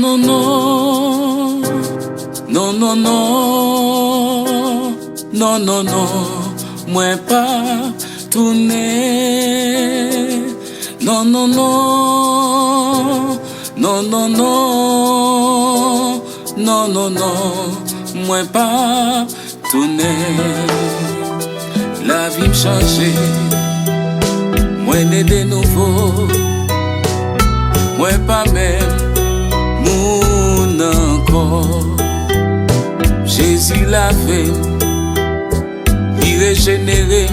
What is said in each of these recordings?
non, non, non, non, non, non, non, non, moi pas tourner. Non, non, non, non, non, non, non, non, non, moi pas tourner. La vie me change, moi né de nouveau, moi pas même mon encore. Jésus l'a fait, il régénéré,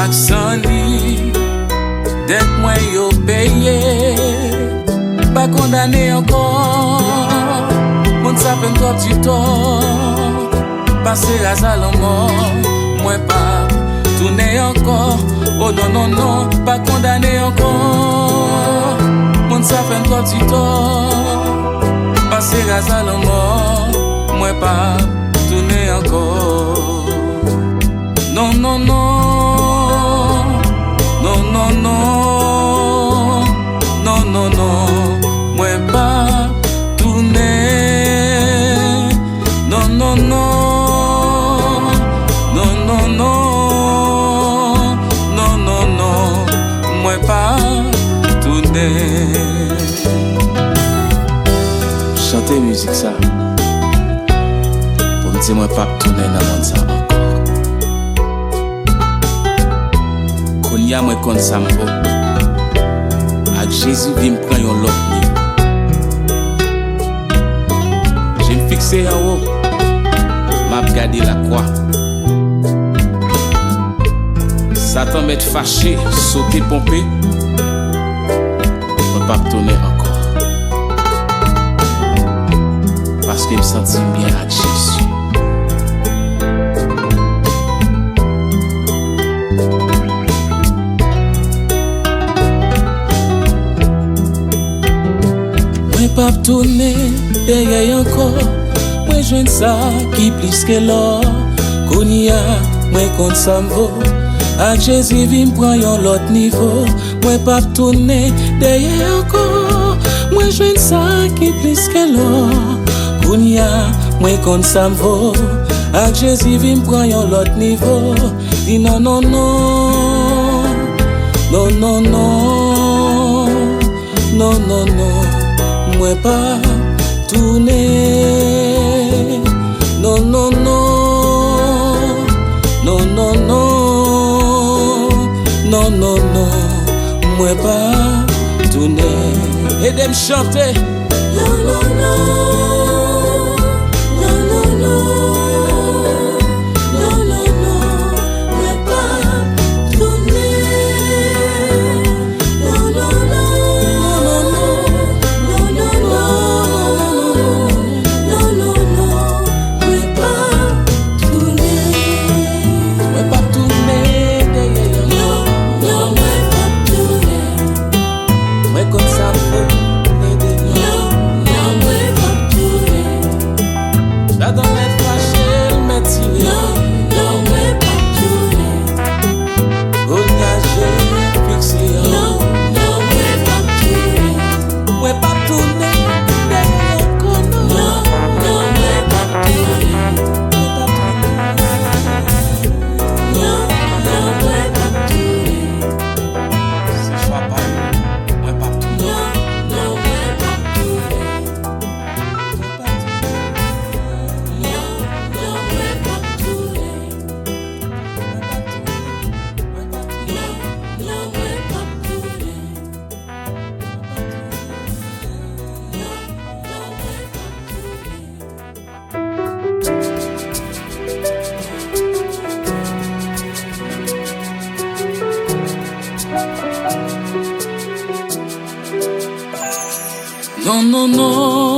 accent li, dès moi yo payé, pas condamné encore. Mon sapin toi petit tort, passer à Salomon, moi pas tourner encore. Oh non non non, pas condamné encore. Mon sapin toi petit tort, passer à Salomon, moi pas tourner encore. Non non non, non non non, non non non, moi pas tourner. Non non non, non non non, non non non, moi pas tourner. Chanter musique ça, pour me dire moi pas tourner dans le monde ça encore. Qu'on y a moi qu'on ça me vaut. Avec Jésus vient me prendre un lot niveau. J'ai me fixé en haut, m'a regardé la croix. Satan m'est fâché, sauté, pompé. Je ne peux pas tourner encore. Parce qu'il me sentit bien avec Jésus. Moi pas tourner derrière encore. Moi je ne sais qui plus que l'or. Qu'on y a, moi qu'on s'en vaut. Avec Jésus vient me prendre un autre niveau. Moi pas tourner derrière encore. Moi je ne sais qui plus que l'or. Qu'on y a, moi qu'on s'en vaut. Avec Jésus vient me prendre un autre niveau. Dis non non non, non non non, non non non, moi pas tourner. Non non non, non non non, non non non, moi pas tourner. Et de me chanter. Non non non, non non non, non non non, moi pas tourner. Non non non, non non non, non non non, moi pas tourner. Moi pas tourner derrière. Non non, moi pas tourner. Moi comme ça faut. La donne est fâchée, mais tirée. Non, non, moi pas tourner. On y a fixé. Non, non, moi pas tourner. Moi pas tourner. Non, non, moi pas tourner. Non, non, moi pas tourner. Si je vois pas, moi pas tourner. Non, non, moi pas tourner. Non, non, non,